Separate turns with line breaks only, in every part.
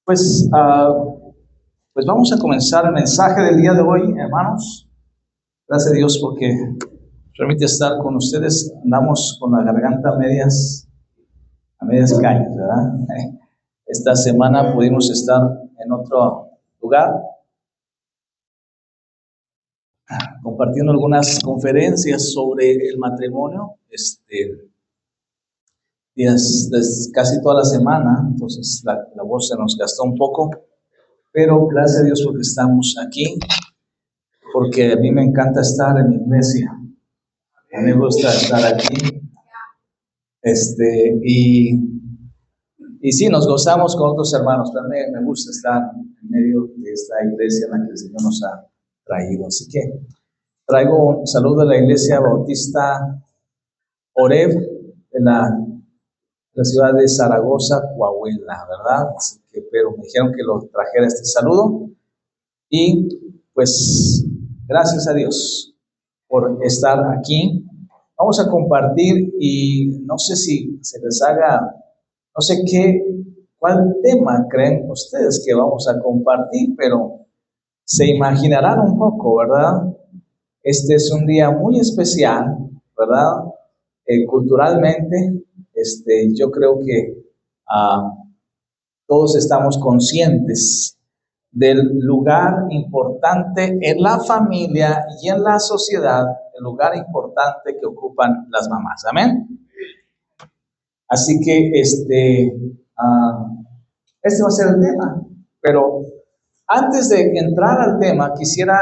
Pues, pues vamos a comenzar el mensaje del día de hoy, hermanos. Gracias a Dios porque permite estar con ustedes. Andamos con la garganta a medias cañas, ¿verdad? Esta semana pudimos estar en otro lugar compartiendo algunas conferencias sobre el matrimonio. Casi toda la semana, entonces la voz se nos gastó un poco, pero gracias a Dios porque estamos aquí, porque a mí me encanta estar en mi iglesia, a mí me gusta estar aquí, y sí, nos gozamos con otros hermanos, pero me gusta estar en medio de esta iglesia en la que el Señor nos ha traído, así que traigo un saludo de la iglesia bautista Oreb, de la ciudad de Zaragoza, Coahuila, ¿verdad? Así que, pero me dijeron que lo trajera este saludo y pues gracias a Dios por estar aquí. Vamos a compartir y no sé si se les haga, no sé cuál tema creen ustedes que vamos a compartir, pero se imaginarán un poco, ¿verdad? Este es un día muy especial, ¿verdad? Culturalmente, yo creo que todos estamos conscientes del lugar importante en la familia y en la sociedad, el lugar importante que ocupan las mamás. Amén. Así que este va a ser el tema. Pero antes de entrar al tema, quisiera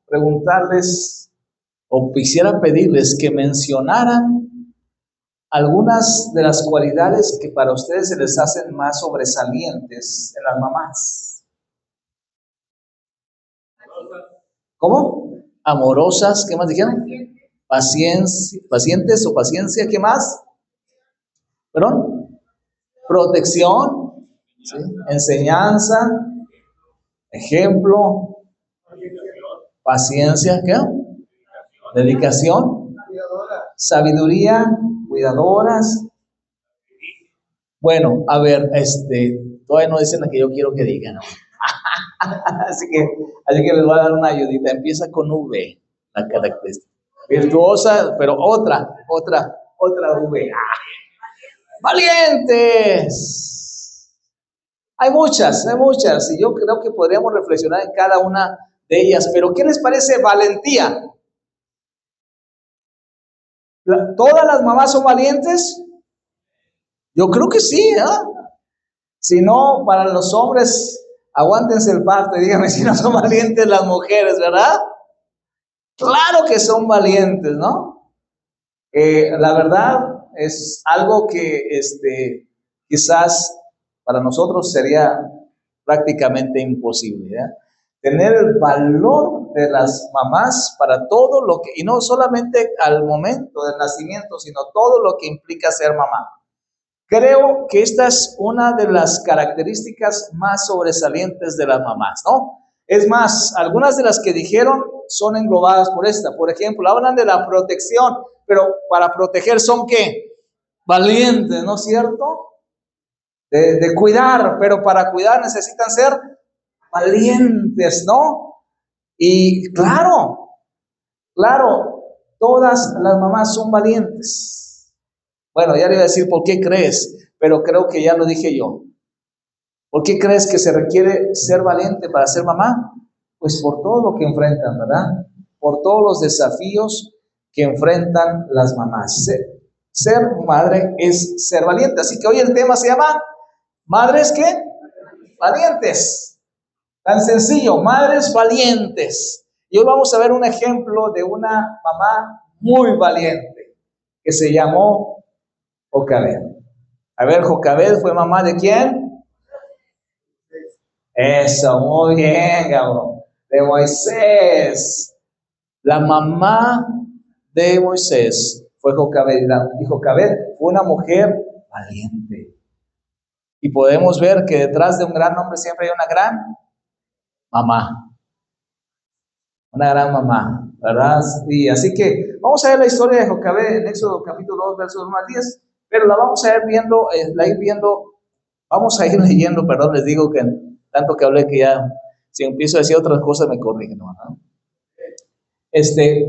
preguntarles o quisiera pedirles que mencionaran algunas de las cualidades que para ustedes se les hacen más sobresalientes en las mamás. ¿Cómo? Amorosas, ¿qué más dijeron? Pacientes o paciencia, ¿qué más? ¿Perdón? Protección, ¿sí? Enseñanza, ejemplo, paciencia, ¿qué? Dedicación, sabiduría, cuidadoras. Bueno, a ver, todavía no dicen lo que yo quiero que digan, ¿no? así que les voy a dar una ayudita. Empieza con V, la característica. Virtuosa, pero otra V. Valientes. Hay muchas, y yo creo que podríamos reflexionar en cada una de ellas, pero ¿qué les parece valentía? ¿Todas las mamás son valientes? Yo creo que sí, ¿eh? Si no, para los hombres, aguántense el parto y díganme si no son valientes las mujeres, ¿verdad? Claro que son valientes, ¿no? La verdad es algo que quizás para nosotros sería prácticamente imposible, ¿eh? Tener el valor de las mamás para todo lo que, y no solamente al momento del nacimiento, sino todo lo que implica ser mamá. Creo que esta es una de las características más sobresalientes de las mamás, ¿no? Es más, algunas de las que dijeron son englobadas por esta. Por ejemplo, hablan de la protección, pero para proteger son ¿qué? Valientes, ¿no es cierto? De cuidar, pero para cuidar necesitan ser valientes, ¿no? Y claro, todas las mamás son valientes. Bueno, ya le iba a decir por qué crees, pero creo que ya lo dije yo. ¿Por qué crees que se requiere ser valiente para ser mamá? Pues por todo lo que enfrentan, ¿verdad? Por todos los desafíos que enfrentan las mamás. Ser madre es ser valiente. Así que hoy el tema se llama ¿madres qué? Valientes. Tan sencillo, madres valientes. Y hoy vamos a ver un ejemplo de una mamá muy valiente que se llamó Jocabed. A ver, Jocabed fue mamá ¿de quién? Eso, muy bien, cabrón. De Moisés. La mamá de Moisés fue Jocabed. Y Jocabed fue una mujer valiente. Y podemos ver que detrás de un gran hombre siempre hay una gran mamá. Una gran mamá, ¿verdad? Y así que vamos a ver la historia de Jocabed en Éxodo capítulo 2, versos 1 al 10, pero la vamos a ir viendo Vamos a ir leyendo, perdón, les digo que tanto que hablé que ya, si empiezo a decir otras cosas me corrigen, ¿no?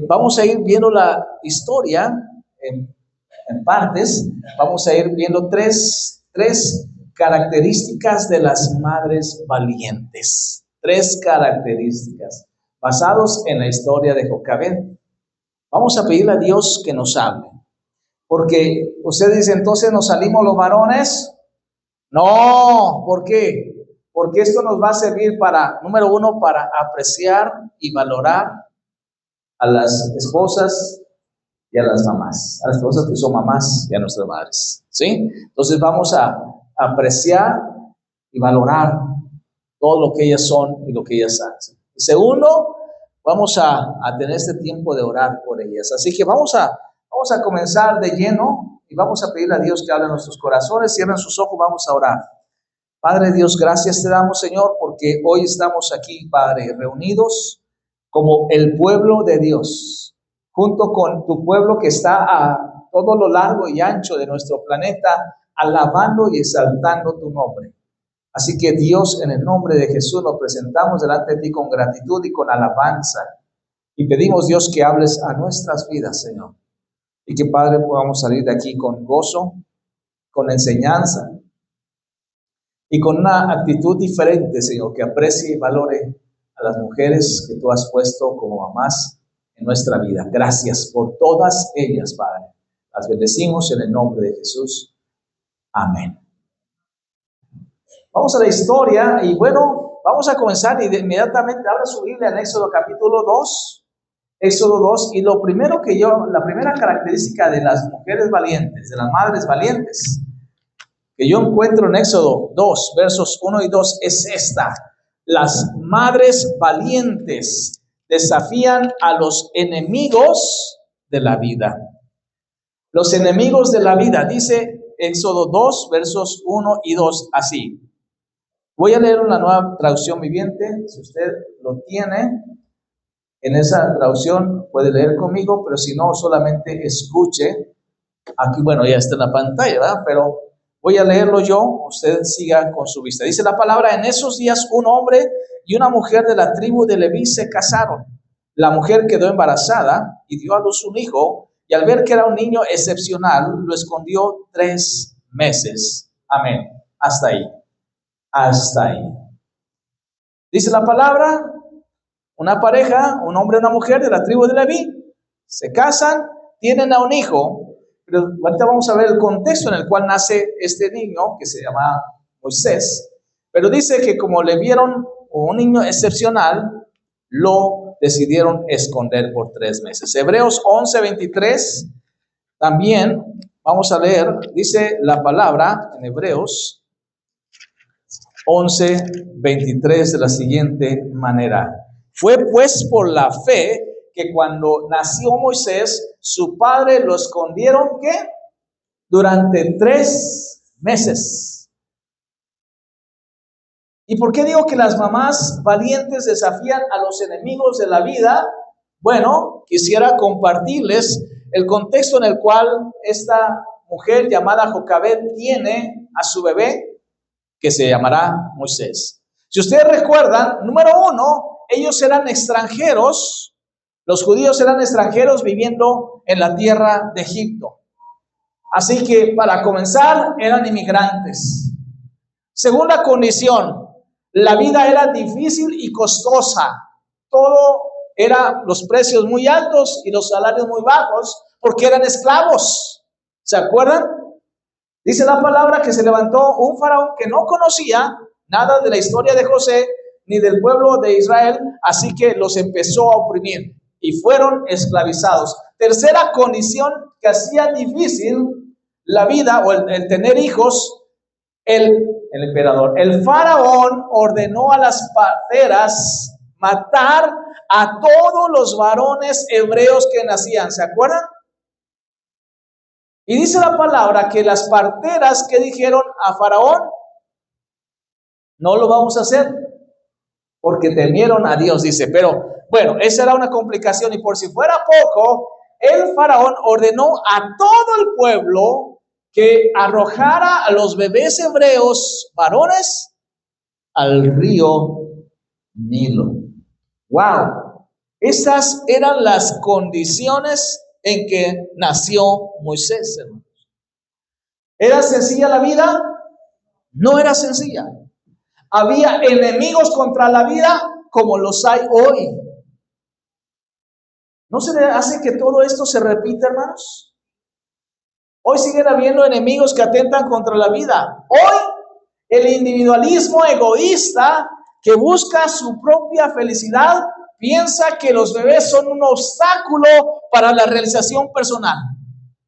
Vamos a ir viendo la historia en partes. Vamos a ir viendo tres características de las madres valientes. Tres características basados en la historia de Jocabed. Vamos a pedirle a Dios que nos hable. Porque usted dice, entonces nos salimos los varones. No, ¿por qué? Porque esto nos va a servir para, número uno, para apreciar y valorar a las esposas y a las mamás, a las esposas que son mamás y a nuestras madres, ¿sí? Entonces vamos a apreciar y valorar todo lo que ellas son y lo que ellas hacen. Y segundo, vamos a tener este tiempo de orar por ellas. Así que vamos a comenzar de lleno y vamos a pedirle a Dios que hable en nuestros corazones. Cierren sus ojos, vamos a orar. Padre Dios, gracias te damos, Señor, porque hoy estamos aquí, Padre, reunidos como el pueblo de Dios, junto con tu pueblo que está a todo lo largo y ancho de nuestro planeta, alabando y exaltando tu nombre. Así que Dios, en el nombre de Jesús, nos presentamos delante de ti con gratitud y con alabanza. Y pedimos, Dios, que hables a nuestras vidas, Señor. Y que, Padre, podamos salir de aquí con gozo, con enseñanza y con una actitud diferente, Señor, que aprecie y valore a las mujeres que tú has puesto como mamás en nuestra vida. Gracias por todas ellas, Padre. Las bendecimos en el nombre de Jesús. Amén. Vamos a la historia y bueno, vamos a comenzar y inmediatamente abra su Biblia en Éxodo capítulo 2. Éxodo 2, y la primera característica de las mujeres valientes, de las madres valientes, que yo encuentro en Éxodo 2, versos 1 y 2, es esta. Las madres valientes desafían a los enemigos de la vida. Los enemigos de la vida, dice Éxodo 2, versos 1 y 2, así. Voy a leer una nueva traducción viviente, si usted lo tiene. En esa traducción puede leer conmigo, pero si no, solamente escuche. Aquí, bueno, ya está en la pantalla, ¿verdad? Pero voy a leerlo yo, usted siga con su vista. Dice la palabra, en esos días un hombre y una mujer de la tribu de Leví se casaron. La mujer quedó embarazada y dio a luz un hijo, y al ver que era un niño excepcional, lo escondió 3 meses. Amén. Hasta ahí. Hasta ahí. Dice la palabra, una pareja, un hombre y una mujer de la tribu de Leví, se casan, tienen a un hijo, pero ahorita vamos a ver el contexto en el cual nace este niño, que se llama Moisés, pero dice que como le vieron un niño excepcional, lo decidieron esconder por 3 meses. Hebreos 11:23, también vamos a leer, dice la palabra en Hebreos 11:23 de la siguiente manera. Fue pues por la fe que cuando nació Moisés, su padre lo escondieron, ¿qué? Durante 3 meses. ¿Y por qué digo que las mamás valientes desafían a los enemigos de la vida? Bueno, quisiera compartirles el contexto en el cual esta mujer llamada Jocabed tiene a su bebé, que se llamará Moisés. Si ustedes recuerdan, número 1, ellos eran extranjeros, los judíos eran extranjeros viviendo en la tierra de Egipto. Así que para comenzar, eran inmigrantes. Segunda condición, la vida era difícil y costosa. Todo era los precios muy altos y los salarios muy bajos porque eran esclavos. ¿Se acuerdan? Dice la palabra que se levantó un faraón que no conocía nada de la historia de José ni del pueblo de Israel, así que los empezó a oprimir y fueron esclavizados. Tercera condición que hacía difícil la vida o el tener hijos, el emperador, el faraón ordenó a las parteras matar a todos los varones hebreos que nacían. ¿Se acuerdan? Y dice la palabra que las parteras que dijeron a Faraón, no lo vamos a hacer, porque temieron a Dios, dice. Pero bueno, esa era una complicación, y por si fuera poco, el Faraón ordenó a todo el pueblo que arrojara a los bebés hebreos varones al río Nilo. ¡Wow! Esas eran las condiciones en que nació Moisés, hermanos. ¿Era sencilla la vida? No era sencilla. Había enemigos contra la vida como los hay hoy. ¿No se le hace que todo esto se repita, hermanos? Hoy siguen habiendo enemigos que atentan contra la vida. Hoy el individualismo egoísta que busca su propia felicidad piensa que los bebés son un obstáculo para la realización personal.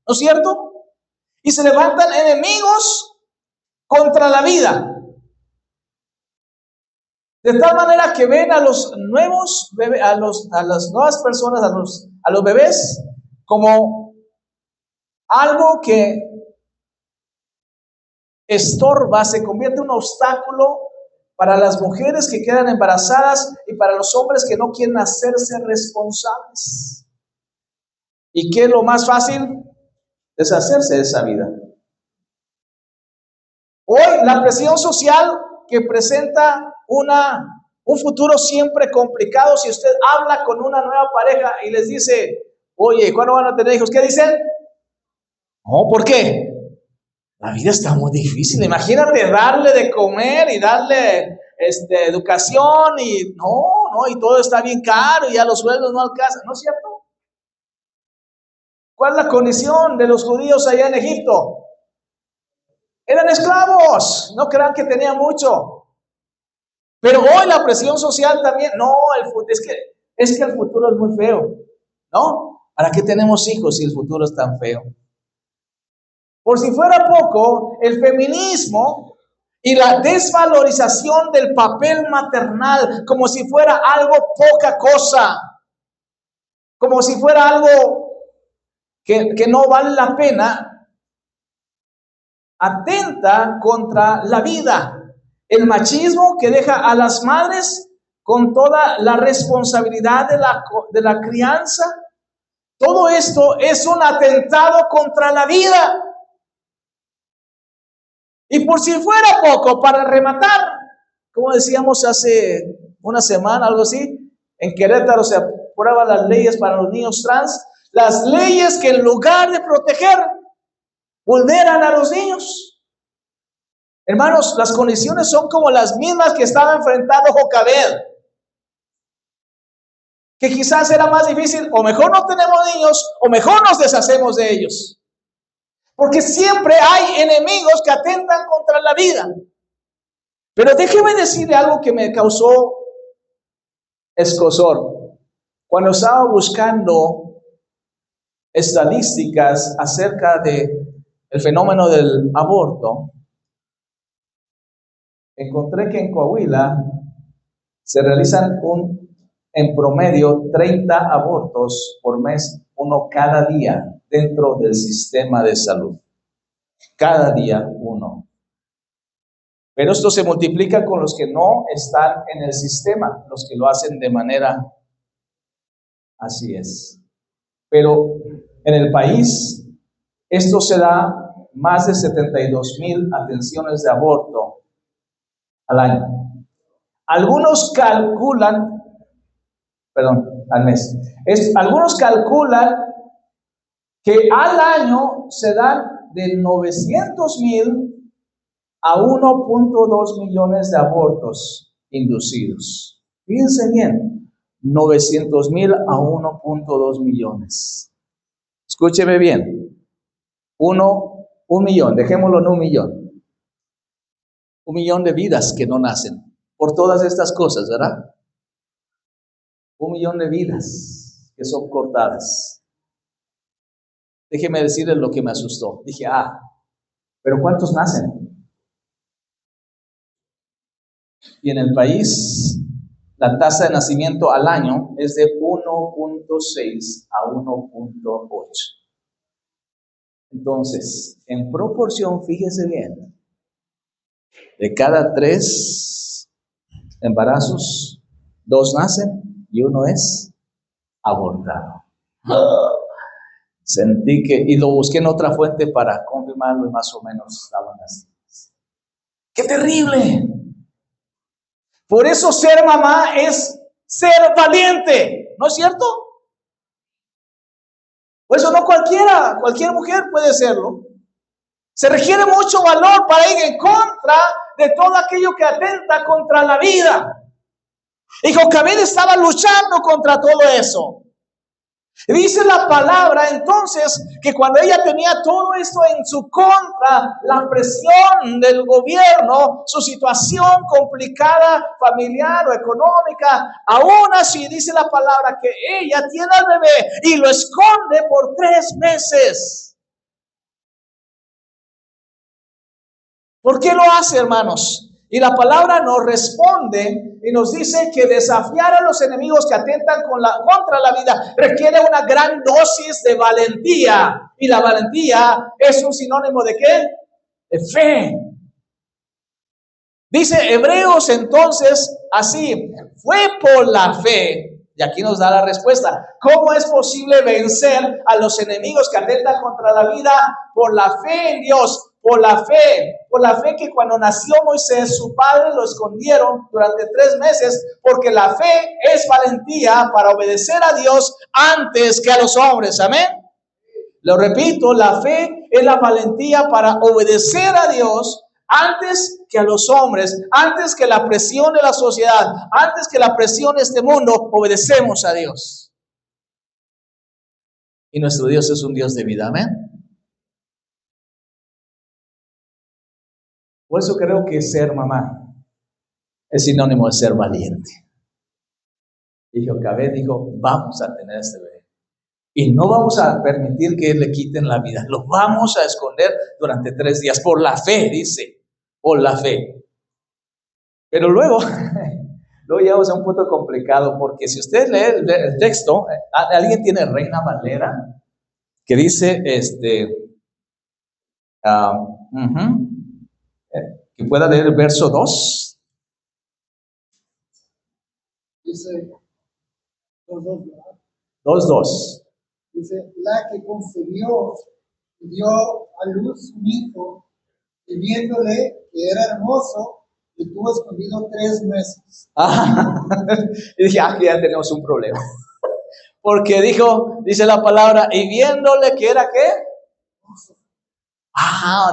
¿No es cierto? Y se levantan enemigos contra la vida. De tal manera que ven a los nuevos bebés, a las nuevas personas, a los bebés, como algo que estorba, se convierte en un obstáculo para las mujeres que quedan embarazadas y para los hombres que no quieren hacerse responsables. ¿Y qué es lo más fácil? Deshacerse de esa vida. Hoy la presión social que presenta un futuro siempre complicado. Si usted habla con una nueva pareja y les dice, oye, ¿cuándo van a tener hijos? ¿Qué dicen? No, ¿por qué? La vida está muy difícil. Imagínate darle de comer y darle educación y y todo está bien caro y ya los sueldos no alcanzan. ¿No es cierto? ¿Cuál es la condición de los judíos allá en Egipto? Eran esclavos. No crean que tenían mucho. Pero hoy la presión social también, es que el futuro es muy feo, ¿no? ¿Para qué tenemos hijos si el futuro es tan feo? Por si fuera poco, el feminismo y la desvalorización del papel maternal, como si fuera algo poca cosa, como si fuera algo que no vale la pena, atenta contra la vida. El machismo que deja a las madres con toda la responsabilidad de la crianza. Todo esto es un atentado contra la vida. Y por si fuera poco, para rematar, como decíamos hace una semana, algo así, en Querétaro se aprueban las leyes para los niños trans, las leyes que en lugar de proteger, vulneran a los niños. Hermanos, las condiciones son como las mismas que estaba enfrentando Jocabed. Que quizás era más difícil, o mejor no tenemos niños, o mejor nos deshacemos de ellos. Porque siempre hay enemigos que atentan contra la vida. Pero déjeme decirle algo que me causó escozor. Cuando estaba buscando estadísticas acerca del fenómeno del aborto, encontré que en Coahuila se realizan en promedio 30 abortos por mes, uno cada día dentro del sistema de salud. Cada día uno. Pero esto se multiplica con los que no están en el sistema, los que lo hacen de manera así es. Pero en el país, esto se da más de 72,000 atenciones de aborto al año. Algunos calculan, al mes. Algunos calculan que al año se dan de 900,000 a 1.2 millones de abortos inducidos. Fíjense bien, 900,000 a 1.2 millones. Escúcheme bien. Un millón, dejémoslo en 1,000,000. 1,000,000 de vidas que no nacen por todas estas cosas, ¿verdad? 1,000,000 de vidas que son cortadas. Déjeme decirles lo que me asustó. Dije, pero ¿cuántos nacen? Y en el país, la tasa de nacimiento al año es de 1.6 a 1.8. Entonces, en proporción, fíjese bien, de cada 3 embarazos, 2 nacen y 1 es abortado. Sentí que, y lo busqué en otra fuente para confirmarlo y más o menos estaban así. ¡Qué terrible! Por eso ser mamá es ser valiente, ¿no es cierto? Por eso no cualquier mujer puede serlo. Se requiere mucho valor para ir en contra de todo aquello que atenta contra la vida. Y Jocabed estaba luchando contra todo eso. Dice la palabra entonces que cuando ella tenía todo esto en su contra, la presión del gobierno, su situación complicada, familiar o económica, aún así dice la palabra que ella tiene al bebé y lo esconde por 3 meses. ¿Por qué lo hace, hermanos? Y la palabra nos responde y nos dice que desafiar a los enemigos que atentan contra la vida requiere una gran dosis de valentía. Y la valentía es un sinónimo ¿de qué? De fe. Dice Hebreos entonces así, fue por la fe. Y aquí nos da la respuesta. ¿Cómo es posible vencer a los enemigos que atentan contra la vida? Por la fe en Dios. Por la fe que cuando nació Moisés, su padre lo escondieron durante 3 meses, porque la fe es valentía para obedecer a Dios antes que a los hombres. Amén. Lo repito, la fe es la valentía para obedecer a Dios antes que a los hombres, antes que la presión de la sociedad, antes que la presión de este mundo, obedecemos a Dios. Y nuestro Dios es un Dios de vida. Amén. Por eso creo que ser mamá es sinónimo de ser valiente. Y Jocabed dijo, vamos a tener este bebé. Y no vamos a permitir que le quiten la vida. Lo vamos a esconder durante 3 días. Por la fe, dice. Por la fe. Pero luego llegamos a un punto complicado. Porque si usted lee el texto, alguien tiene Reina Valera, que dice, que pueda leer el verso 2.
Dice
2:2.
Dice, la que concebió y dio a luz un hijo, y viéndole que era hermoso, le tuvo escondido 3 meses.
Y dije, ya tenemos un problema. Porque dice la palabra, y viéndole que era ¿qué?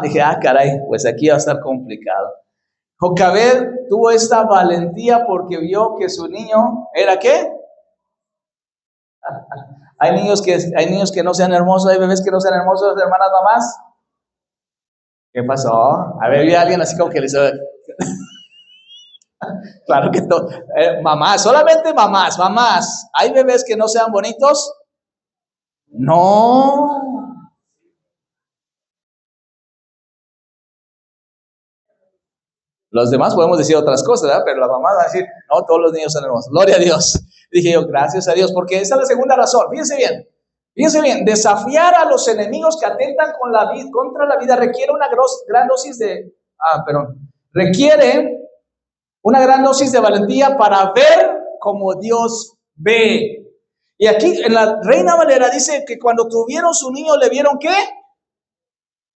Dije, caray, pues aquí va a estar complicado. Jocabed tuvo esta valentía porque vio que su niño era ¿qué? Hay niños que no sean hermosos, hay bebés que no sean hermosos, hermanas, mamás. ¿Qué pasó? A ver, vi a alguien así como que le hizo. Claro que no. Mamás, solamente mamás. ¿Hay bebés que no sean bonitos? No. Los demás podemos decir otras cosas, ¿verdad? Pero la mamá va a decir, no, todos los niños son hermosos. Gloria a Dios. Dije yo, gracias a Dios, porque esa es la segunda razón. Fíjense bien, desafiar a los enemigos que atentan contra la vida requiere una gran dosis requiere una gran dosis de valentía para ver como Dios ve. Y aquí en la Reina Valera dice que cuando tuvieron su niño, ¿le vieron qué?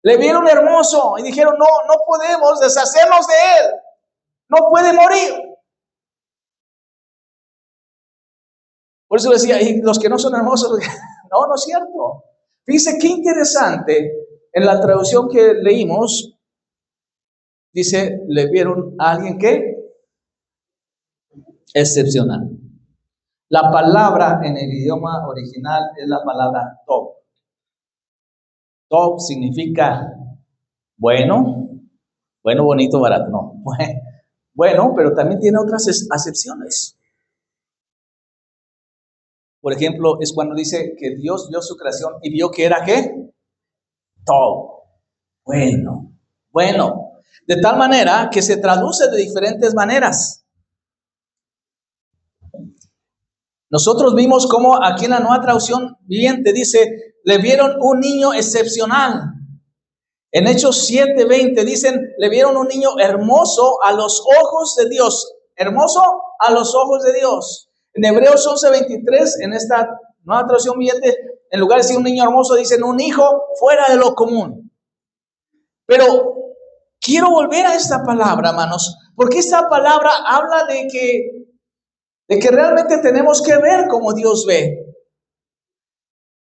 Le vieron hermoso y dijeron, no podemos deshacernos de él. No puede morir. Por eso decía, y los que no son hermosos, no es cierto. Fíjense qué interesante, en la traducción que leímos, dice, le vieron a alguien que excepcional. La palabra en el idioma original es la palabra tov. Tov significa bueno, bonito, barato. No, bueno, pero también tiene otras acepciones. Por ejemplo, es cuando dice que Dios vio su creación y vio que era ¿qué? Tov. Bueno. De tal manera que se traduce de diferentes maneras. Nosotros vimos cómo aquí en la Nueva Traducción Viviente dice, le vieron un niño excepcional. En Hechos 7:20 dicen, le vieron un niño hermoso a los ojos de Dios. Hermoso a los ojos de Dios. En Hebreos 11:23, en esta Nueva traducción viviente, en lugar de decir un niño hermoso, dicen un hijo fuera de lo común. Pero quiero volver a esta palabra, hermanos, porque esta palabra habla de que realmente tenemos que ver como Dios ve.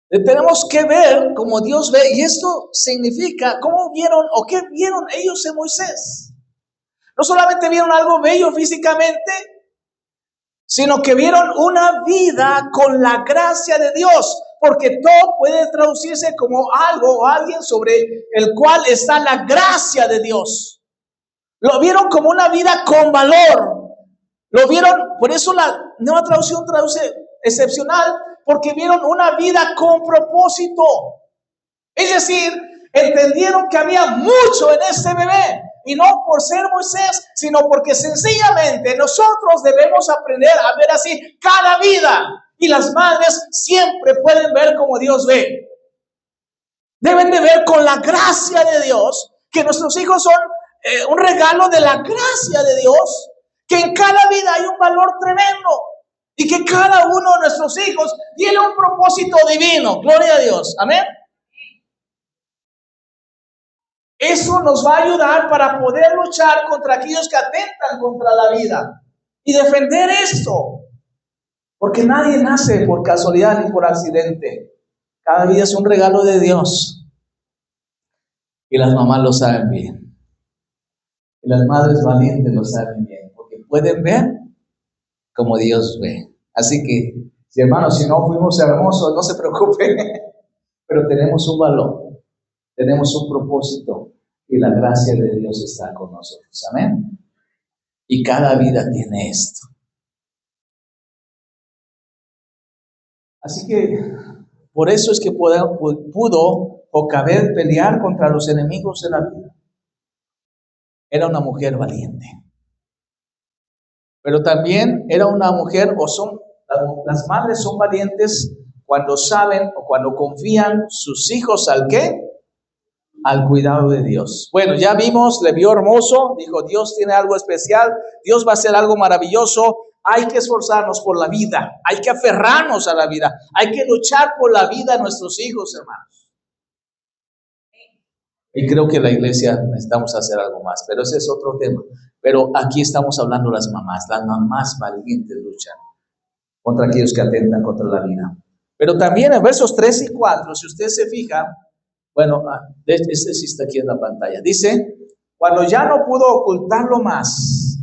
Tenemos que ver como Dios ve, y esto significa cómo vieron o qué vieron ellos en Moisés. No solamente vieron algo bello físicamente, sino que vieron una vida con la gracia de Dios, porque todo puede traducirse como algo o alguien sobre el cual está la gracia de Dios. Lo vieron como una vida con valor. Lo vieron, por eso la nueva traducción traduce excepcional, porque vieron una vida con propósito. Es decir, entendieron que había mucho en este bebé. Y no por ser Moisés, sino porque sencillamente nosotros debemos aprender a ver así cada vida. Y las madres siempre pueden ver como Dios ve. Deben de ver con la gracia de Dios, que nuestros hijos son un regalo de la gracia de Dios, que en cada vida hay un valor tremendo. Y que cada uno de nuestros hijos tiene un propósito divino. Gloria a Dios. Amén. Eso nos va a ayudar para poder luchar contra aquellos que atentan contra la vida. Y defender esto. Porque nadie nace por casualidad ni por accidente. Cada vida es un regalo de Dios. Y las mamás lo saben bien. Y las madres valientes lo saben bien. Porque pueden ver como Dios ve. Así que, hermanos, si no fuimos hermosos, no se preocupen, pero tenemos un valor, tenemos un propósito y la gracia de Dios está con nosotros. Amén. Y cada vida tiene esto. Así que, por eso es que pudo Jocabed pelear contra los enemigos de la vida. Era una mujer valiente. Pero también era una mujer, las madres son valientes cuando saben o cuando confían sus hijos ¿al qué? Al cuidado de Dios. Bueno, ya vimos, le vio hermoso, dijo Dios tiene algo especial, Dios va a hacer algo maravilloso. Hay que esforzarnos por la vida, hay que aferrarnos a la vida, hay que luchar por la vida de nuestros hijos, hermanos. Y creo que la iglesia necesitamos hacer algo más, pero ese es otro tema. Pero aquí estamos hablando de las mamás valientes luchan contra aquellos que atentan contra la vida. Pero también en versos 3 y 4, si usted se fija, bueno, este sí está aquí en la pantalla, dice, cuando ya no pudo ocultarlo más,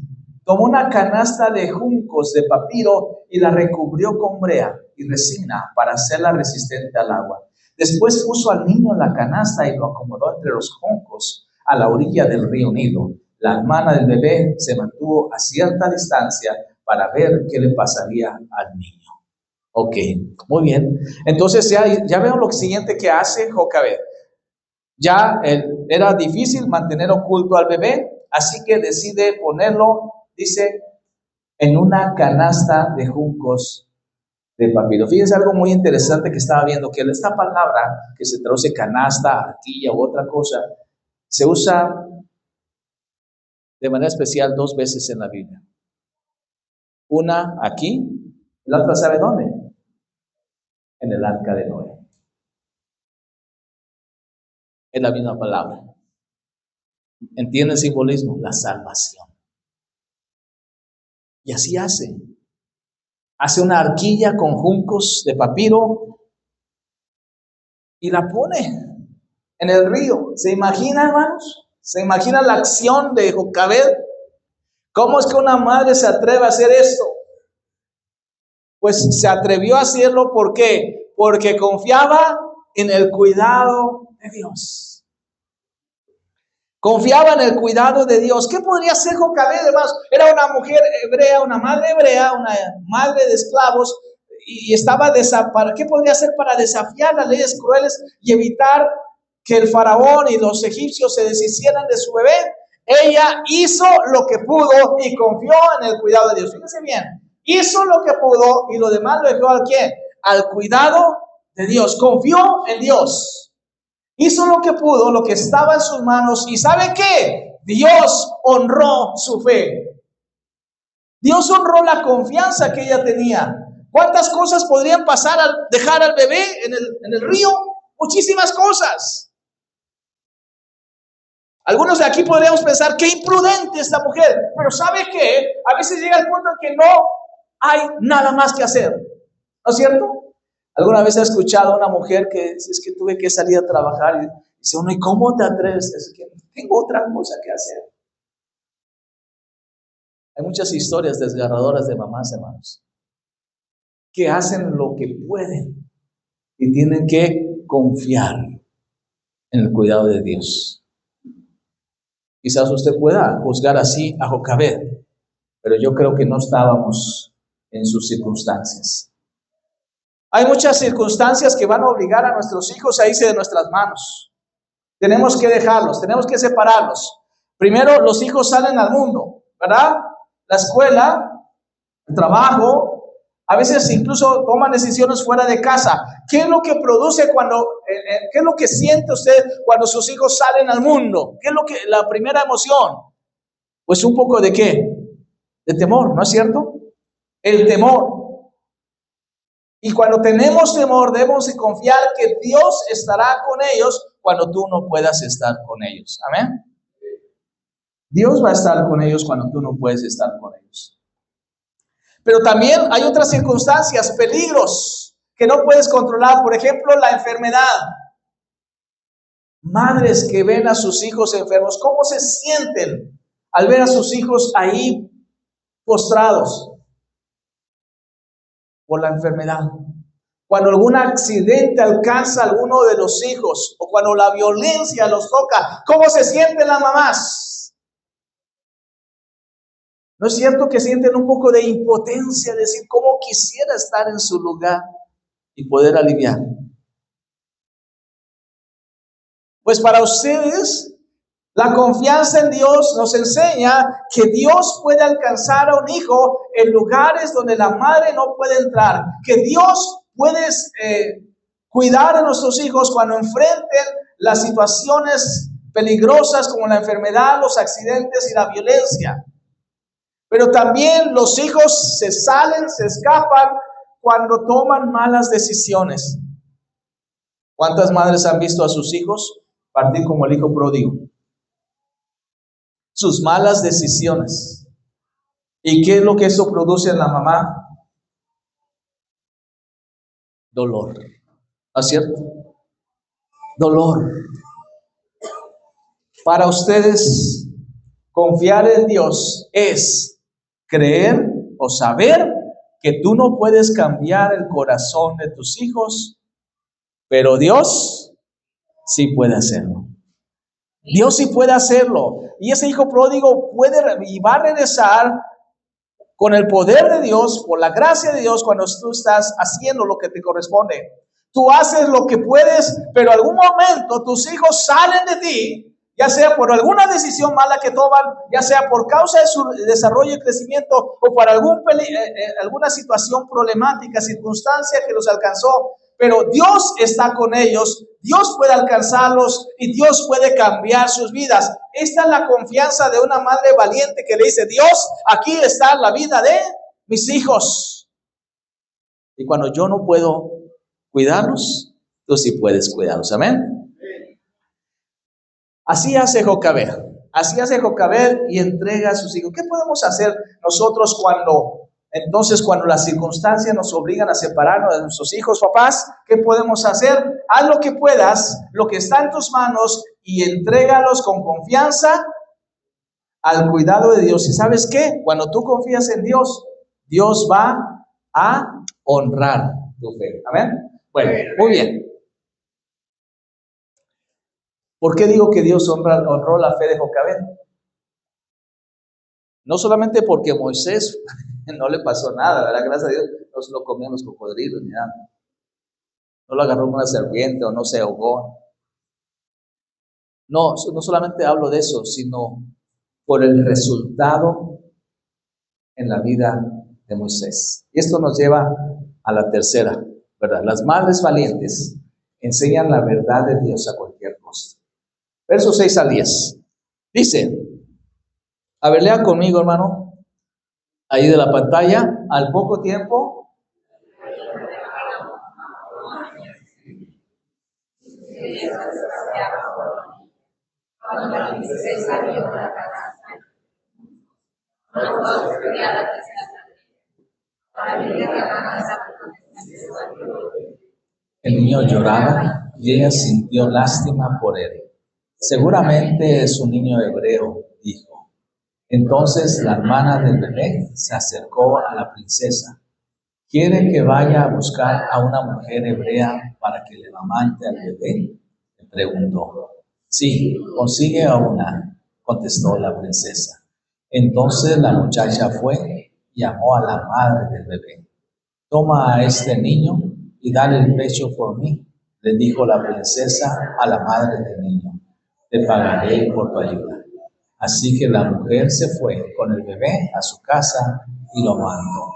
tomó una canasta de juncos de papiro y la recubrió con brea y resina para hacerla resistente al agua. Después puso al niño en la canasta y lo acomodó entre los juncos a la orilla del río Nilo. La hermana del bebé se mantuvo a cierta distancia para ver qué le pasaría al niño. Ok, muy bien. Entonces ya veo lo siguiente que hace Jocabed. Ya era difícil mantener oculto al bebé, así que decide ponerlo, dice, en una canasta de juncos de papiro. Fíjense algo muy interesante que estaba viendo, que esta palabra que se traduce canasta, arquilla u otra cosa, se usa de manera especial 2 veces en la Biblia. Una aquí, la otra ¿sabe dónde? En el arca de Noé. Es la misma palabra. ¿Entiende el simbolismo? La salvación. Y así hace. Hace una arquilla con juncos de papiro y la pone en el río. ¿Se imagina, hermanos? ¿Se imagina la acción de Jocabed? ¿Cómo es que una madre se atreve a hacer esto? Pues se atrevió a hacerlo, ¿por qué? Porque confiaba en el cuidado de Dios. Confiaba en el cuidado de Dios. ¿Qué podría hacer Jocabed, hermanos? Era una mujer hebrea, una madre hebrea, una madre de esclavos, y estaba ¿qué podría hacer para desafiar las leyes crueles y evitar que el faraón y los egipcios se deshicieran de su bebé? Ella hizo lo que pudo y confió en el cuidado de Dios. Fíjense bien, hizo lo que pudo y lo demás lo dejó ¿a quién? Al cuidado de Dios. Confió en Dios. Hizo lo que pudo, lo que estaba en sus manos. ¿Y sabe qué? Dios honró su fe. Dios honró la confianza que ella tenía. ¿Cuántas cosas podrían pasar al dejar al bebé en el río? Muchísimas cosas. Algunos de aquí podríamos pensar, qué imprudente esta mujer. Pero ¿sabe qué? A veces llega el punto en que no hay nada más que hacer. ¿No es cierto? ¿Alguna vez ha escuchado a una mujer que dice, es que tuve que salir a trabajar? Y dice uno, ¿y cómo te atreves? Es que tengo otra cosa que hacer. Hay muchas historias desgarradoras de mamás, hermanos, que hacen lo que pueden y tienen que confiar en el cuidado de Dios. Quizás usted pueda juzgar así a Jocabed, pero yo creo que no estábamos en sus circunstancias. Hay muchas circunstancias que van a obligar a nuestros hijos a irse de nuestras manos. Tenemos que dejarlos, tenemos que separarlos. Primero, los hijos salen al mundo, ¿verdad? La escuela, el trabajo, a veces incluso toman decisiones fuera de casa. ¿Qué es lo que produce qué es lo que siente usted cuando sus hijos salen al mundo? ¿Qué es la primera emoción? Pues un poco de ¿qué? De temor, ¿no es cierto? El temor. Y cuando tenemos temor, debemos de confiar que Dios estará con ellos cuando tú no puedas estar con ellos. Amén. Dios va a estar con ellos cuando tú no puedes estar con ellos. Pero también hay otras circunstancias, peligros que no puedes controlar. Por ejemplo, la enfermedad. Madres que ven a sus hijos enfermos, ¿cómo se sienten al ver a sus hijos ahí postrados por la enfermedad? Cuando algún accidente alcanza a alguno de los hijos o cuando la violencia los toca, ¿cómo se sienten las mamás? ¿No es cierto que sienten un poco de impotencia, decir, cómo quisiera estar en su lugar y poder aliviar? Pues para ustedes, la confianza en Dios nos enseña que Dios puede alcanzar a un hijo en lugares donde la madre no puede entrar, que Dios puede cuidar a nuestros hijos cuando enfrenten las situaciones peligrosas como la enfermedad, los accidentes y la violencia. Pero también los hijos se salen, se escapan cuando toman malas decisiones. ¿Cuántas madres han visto a sus hijos partir como el hijo pródigo? Sus malas decisiones. ¿Y qué es lo que eso produce en la mamá? Dolor. ¿No es cierto? Dolor. Para ustedes, confiar en Dios es creer o saber que tú no puedes cambiar el corazón de tus hijos, pero Dios sí puede hacerlo. Dios sí puede hacerlo. Y ese hijo pródigo va a regresar con el poder de Dios, por la gracia de Dios, cuando tú estás haciendo lo que te corresponde. Tú haces lo que puedes, pero en algún momento tus hijos salen de ti, ya sea por alguna decisión mala que toman, ya sea por causa de su desarrollo y crecimiento, o por alguna situación problemática, circunstancia que los alcanzó. Pero Dios está con ellos, Dios puede alcanzarlos y Dios puede cambiar sus vidas. Esta es la confianza de una madre valiente que le dice, Dios, aquí está la vida de mis hijos. Y cuando yo no puedo cuidarlos, tú sí puedes cuidarlos. Amén. Así hace Jocabed. Así hace Jocabed y entrega a sus hijos. ¿Qué podemos hacer nosotros cuando las circunstancias nos obligan a separarnos de nuestros hijos, papás? ¿Qué podemos hacer? Haz lo que puedas, lo que está en tus manos y entrégalos con confianza al cuidado de Dios. ¿Y sabes qué? Cuando tú confías en Dios, Dios va a honrar tu fe. ¿Amén? Bueno, muy bien. ¿Por qué digo que Dios honró la fe de Jocabed? No solamente porque Moisés no le pasó nada, ¿verdad? Gracias a Dios, no se lo comían los cocodrilos ni nada. No lo agarró una serpiente o no se ahogó. No solamente hablo de eso, sino por el resultado en la vida de Moisés. Y esto nos lleva a la tercera, ¿verdad? Las madres valientes enseñan la verdad de Dios a cualquier costo. Versos 6 al 10. Dice, a ver, lea conmigo, hermano, ahí de la pantalla, al poco tiempo,
Cuando la princesa vio la canasta, mandó criada para que la canasta.
El niño lloraba y ella sintió lástima por él. Seguramente es un niño hebreo, dijo. Entonces la hermana del bebé se acercó a la princesa. ¿Quiere que vaya a buscar a una mujer hebrea para que le amamante al bebé?, le preguntó. Sí, consigue a una, contestó la princesa. Entonces la muchacha fue y llamó a la madre del bebé. Toma a este niño y dale el pecho por mí, le dijo la princesa a la madre del niño. Te pagaré por tu ayuda. Así que la mujer se fue con el bebé a su casa y lo amamantó.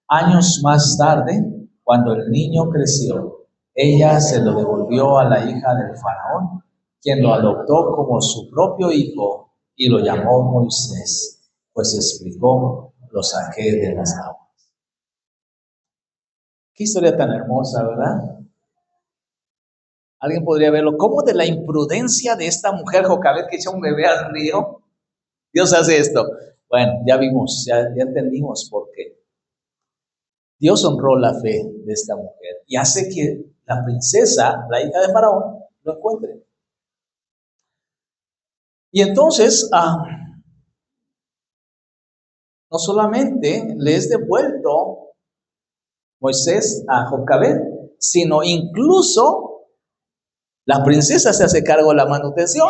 Años más tarde, cuando el niño creció, ella se lo devolvió a la hija del faraón, quien lo adoptó como su propio hijo y lo llamó Moisés, pues explicó, lo saqué de las aguas. Qué historia tan hermosa, ¿verdad? Alguien podría verlo. ¿Cómo de la imprudencia de esta mujer Jocabed que echa un bebé al río, Dios hace esto? Bueno, ya vimos, ya entendimos por qué. Dios honró la fe de esta mujer y hace que la princesa, la hija de Faraón, lo encuentre. Y entonces, no solamente le es devuelto Moisés a Jocabed, sino incluso la princesa se hace cargo de la manutención,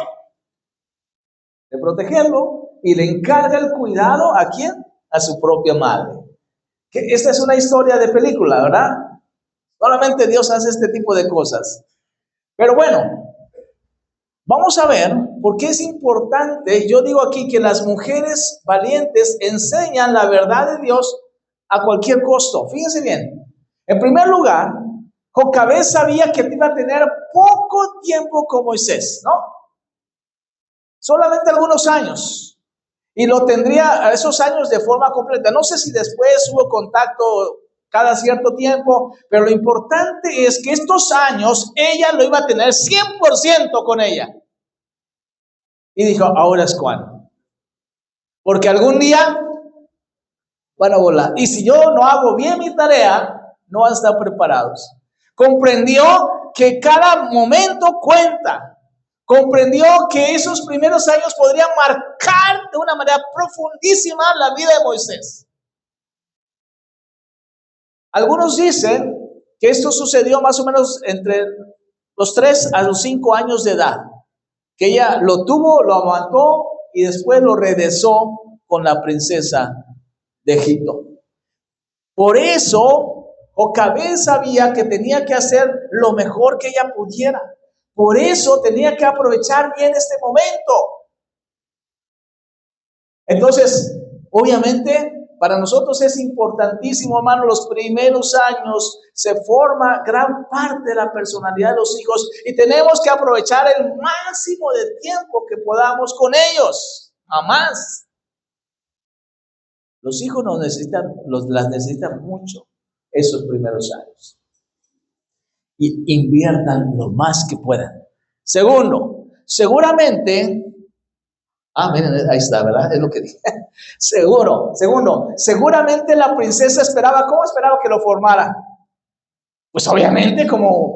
de protegerlo, y le encarga el cuidado ¿a quién? A su propia madre. Que esta es una historia de película, ¿verdad? Solamente Dios hace este tipo de cosas. Pero bueno, vamos a ver por qué es importante. Yo digo aquí que las mujeres valientes enseñan la verdad de Dios a cualquier costo. Fíjense bien. En primer lugar, Jocabed sabía que iba a tener poco tiempo con Moisés, ¿no? Solamente algunos años. Y lo tendría a esos años de forma completa. No sé si después hubo contacto cada cierto tiempo, pero lo importante es que estos años ella lo iba a tener 100% con ella. Y dijo, ahora es cuando. Porque algún día van a volar. Y si yo no hago bien mi tarea, no van a estar preparados. Comprendió que cada momento cuenta. Comprendió que esos primeros años podrían marcar de una manera profundísima la vida de Moisés. Algunos dicen que esto sucedió más o menos entre los 3 a los 5 años de edad. Que ella lo tuvo, lo amamantó y después lo regresó con la princesa de Egipto. Por eso, Jocabed sabía que tenía que hacer lo mejor que ella pudiera. Por eso tenía que aprovechar bien este momento. Entonces, obviamente, para nosotros es importantísimo, hermano, los primeros años se forma gran parte de la personalidad de los hijos y tenemos que aprovechar el máximo de tiempo que podamos con ellos. Jamás. Los hijos las necesitan mucho esos primeros años. Y inviertan lo más que puedan. Segundo, seguramente, miren, ahí está, ¿verdad? Es lo que dije. Segundo, seguramente la princesa esperaba, ¿cómo esperaba que lo formara? Pues obviamente como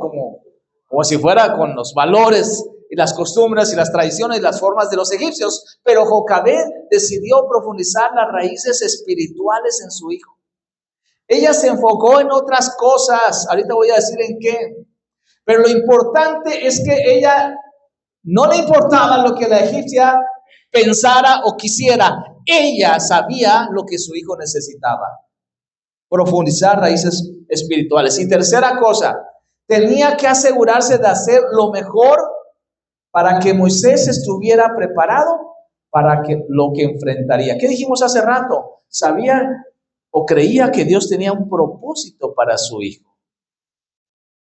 si fuera con los valores y las costumbres y las tradiciones y las formas de los egipcios, pero Jocabed decidió profundizar las raíces espirituales en su hijo. Ella se enfocó en otras cosas, ahorita voy a decir en qué, pero lo importante es que ella no le importaba lo que la egipcia pensara o quisiera. Ella sabía lo que su hijo necesitaba, profundizar raíces espirituales. Y tercera cosa, tenía que asegurarse de hacer lo mejor para que Moisés estuviera preparado para lo que enfrentaría. ¿Qué dijimos hace rato? Sabía o creía que Dios tenía un propósito para su hijo.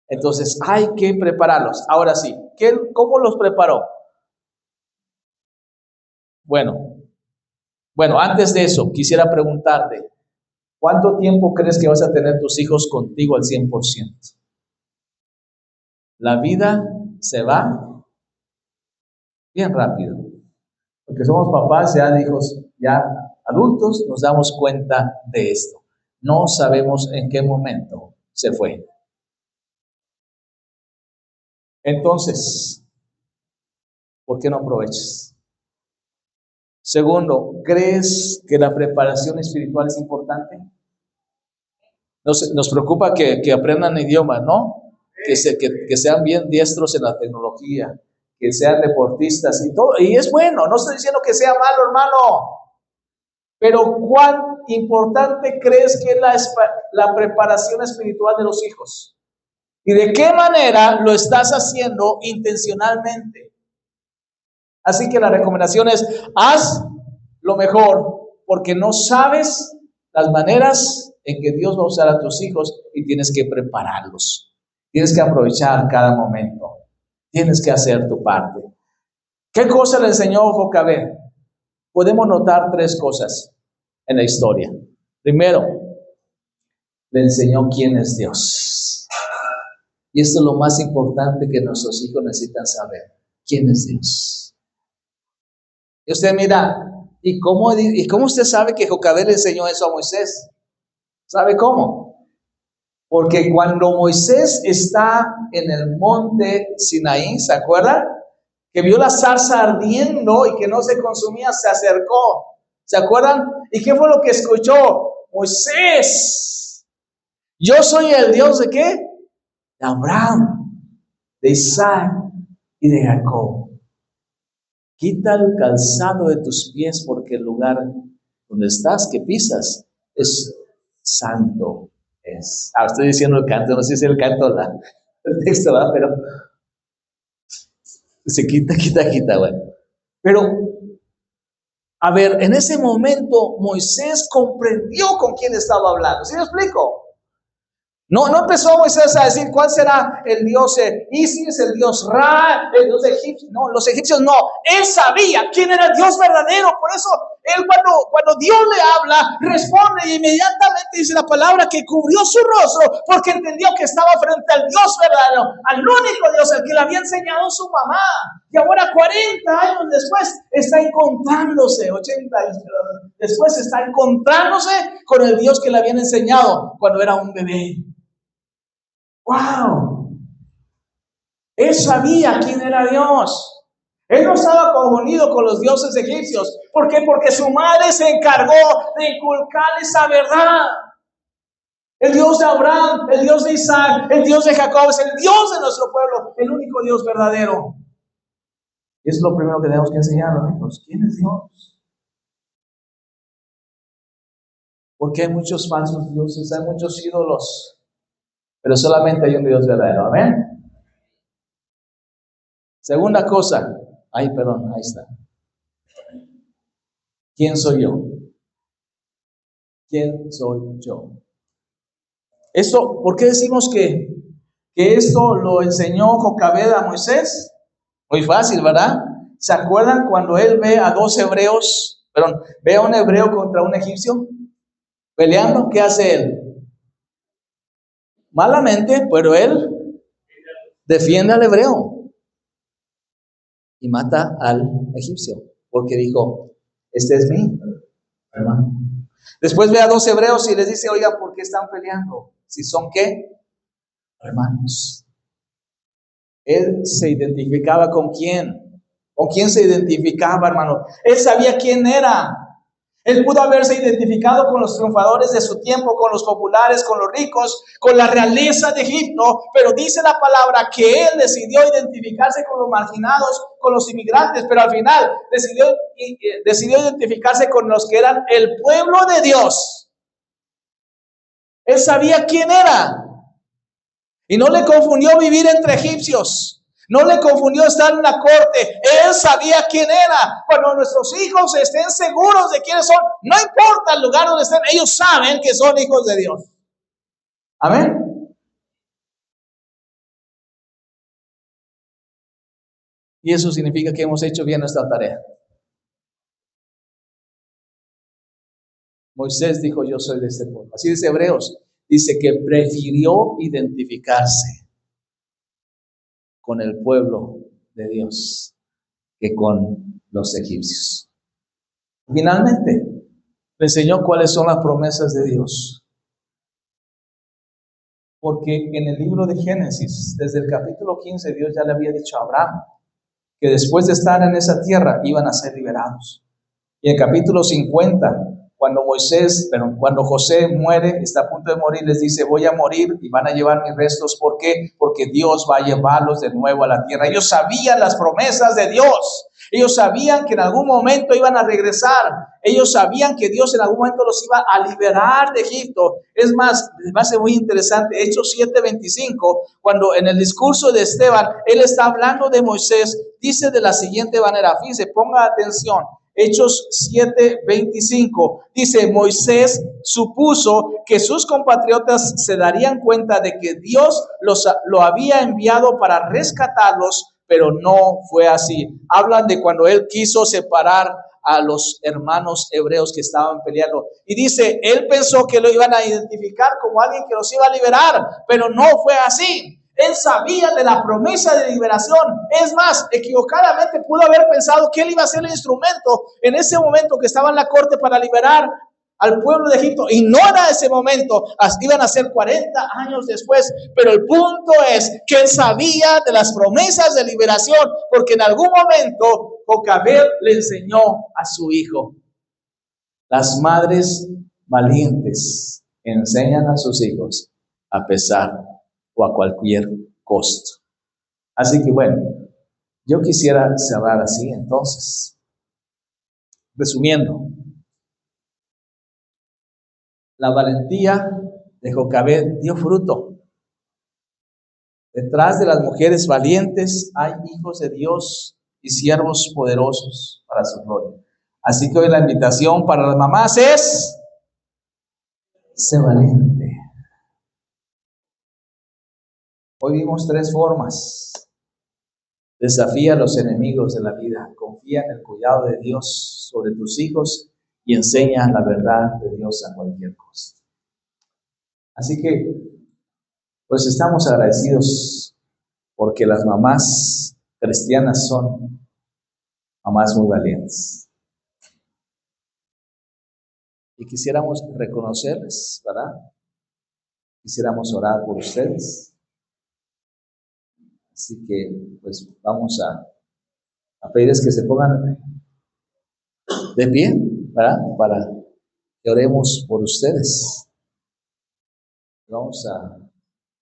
Entonces hay que prepararlos. Ahora sí, ¿cómo los preparó? Bueno, antes de eso, quisiera preguntarte, ¿cuánto tiempo crees que vas a tener tus hijos contigo al 100%? La vida se va bien rápido. Porque somos papás ya de hijos ya adultos, nos damos cuenta de esto. No sabemos en qué momento se fue. Entonces, ¿por qué no aprovechas? Segundo, ¿crees que la preparación espiritual es importante? Nos preocupa que aprendan idiomas, ¿no? Que sean bien diestros en la tecnología, que sean deportistas y todo. Y es bueno, no estoy diciendo que sea malo, hermano. Pero ¿cuán importante crees que es la preparación espiritual de los hijos? ¿Y de qué manera lo estás haciendo intencionalmente? Así que la recomendación es, haz lo mejor, porque no sabes las maneras en que Dios va a usar a tus hijos y tienes que prepararlos. Tienes que aprovechar cada momento. Tienes que hacer tu parte. ¿Qué cosa le enseñó Jocabed? Podemos notar tres cosas en la historia. Primero, le enseñó quién es Dios. Y esto es lo más importante que nuestros hijos necesitan saber. ¿Quién es Dios? Y usted mira, ¿y cómo usted sabe que Jocabed le enseñó eso a Moisés? ¿Sabe cómo? Porque cuando Moisés está en el monte Sinaí, ¿se acuerdan? Que vio la zarza ardiendo y que no se consumía, se acercó. ¿Se acuerdan? ¿Y qué fue lo que escuchó? Moisés, yo soy el Dios ¿de qué? De Abraham, de Isaac y de Jacob. Quita el calzado de tus pies porque el lugar donde estás, que pisas, es santo. Estoy diciendo el canto, no sé si es el canto o el texto, ¿verdad? Pero se quita, bueno. Pero, a ver, en ese momento Moisés comprendió con quién estaba hablando. ¿Sí me explico? No empezó Moisés a decir cuál será el dios Isis, el dios Ra, el dios egipcio. No, los egipcios no. Él sabía quién era el Dios verdadero. Por eso, él cuando Dios le habla, responde y inmediatamente dice la palabra que cubrió su rostro porque entendió que estaba frente al Dios verdadero, al único Dios, el que le había enseñado su mamá. Y ahora 40 años después está encontrándose, 80 años después está encontrándose con el Dios que le habían enseñado cuando era un bebé. ¡Wow! Él sabía quién era Dios. Él no estaba confundido con los dioses egipcios. ¿Por qué? Porque su madre se encargó de inculcarle esa verdad. El Dios de Abraham, el Dios de Isaac, el Dios de Jacob es el Dios de nuestro pueblo, el único Dios verdadero. Y es lo primero que tenemos que enseñar a los hijos. ¿Quién es Dios? Porque hay muchos falsos dioses, hay muchos ídolos. Pero solamente hay un Dios verdadero. ¿Amén? Segunda cosa. Ahí está. ¿Quién soy yo? ¿Quién soy yo? Esto, ¿por qué decimos que esto lo enseñó Jocabed a Moisés? Muy fácil, ¿verdad? ¿Se acuerdan cuando él ve a ve a un hebreo contra un egipcio peleando? ¿Qué hace él? Malamente, pero él defiende al hebreo y mata al egipcio, porque dijo, este es mi hermano. Después ve a dos hebreos y les dice, oigan, ¿por qué están peleando? Si son ¿qué? Hermanos. Él se identificaba con quién. ¿Con quién se identificaba, hermano? Él sabía quién era. Él pudo haberse identificado con los triunfadores de su tiempo, con los populares, con los ricos, con la realeza de Egipto, pero dice la palabra que él decidió identificarse con los marginados, con los inmigrantes, pero al final decidió identificarse con los que eran el pueblo de Dios. Él sabía quién era y no le confundió vivir entre egipcios. No le confundió estar en la corte. Él sabía quién era. Cuando nuestros hijos estén seguros de quiénes son, no importa el lugar donde estén, ellos saben que son hijos de Dios. Amén. Y eso significa que hemos hecho bien nuestra tarea. Moisés dijo, yo soy de este pueblo. Así dice Hebreos. Dice que prefirió identificarse. con el pueblo de Dios que con los egipcios. Finalmente, le enseñó cuáles son las promesas de Dios. Porque en el libro de Génesis, desde el capítulo 15, Dios ya le había dicho a Abraham que después de estar en esa tierra iban a ser liberados. Y en el capítulo 50, cuando José muere, está a punto de morir, les dice, voy a morir y van a llevar mis restos. ¿Por qué? Porque Dios va a llevarlos de nuevo a la tierra. Ellos sabían las promesas de Dios. Ellos sabían que en algún momento iban a regresar. Ellos sabían que Dios en algún momento los iba a liberar de Egipto. Es más, me hace muy interesante, Hechos 7:25, cuando en el discurso de Esteban, él está hablando de Moisés, dice de la siguiente manera, fíjense, ponga atención. Hechos 7:25 dice, Moisés supuso que sus compatriotas se darían cuenta de que Dios lo había enviado para rescatarlos, pero no fue así. Hablan de cuando él quiso separar a los hermanos hebreos que estaban peleando. Y dice, él pensó que lo iban a identificar como alguien que los iba a liberar, pero no fue así. Él sabía de la promesa de liberación. Es más, equivocadamente pudo haber pensado que él iba a ser el instrumento en ese momento que estaba en la corte para liberar al pueblo de Egipto. Y no era ese momento, iban a ser 40 años después. Pero el punto es que él sabía de las promesas de liberación, porque en algún momento Jocabed le enseñó a su hijo. Las madres valientes enseñan a sus hijos a pesar o a cualquier costo. Así que bueno, yo quisiera cerrar así entonces. Resumiendo, la valentía de Jocabed dio fruto. Detrás de las mujeres valientes hay hijos de Dios y siervos poderosos para su gloria. Así que hoy la invitación para las mamás es: sé valiente. Hoy vimos 3 formas. Desafía a los enemigos de la vida. Confía en el cuidado de Dios sobre tus hijos y enseña la verdad de Dios a cualquier costo. Así que, pues estamos agradecidos porque las mamás cristianas son mamás muy valientes. Y quisiéramos reconocerles, ¿verdad? Quisiéramos orar por ustedes. Así que, pues, vamos a pedirles que se pongan de pie, ¿verdad? Para que oremos por ustedes. Vamos a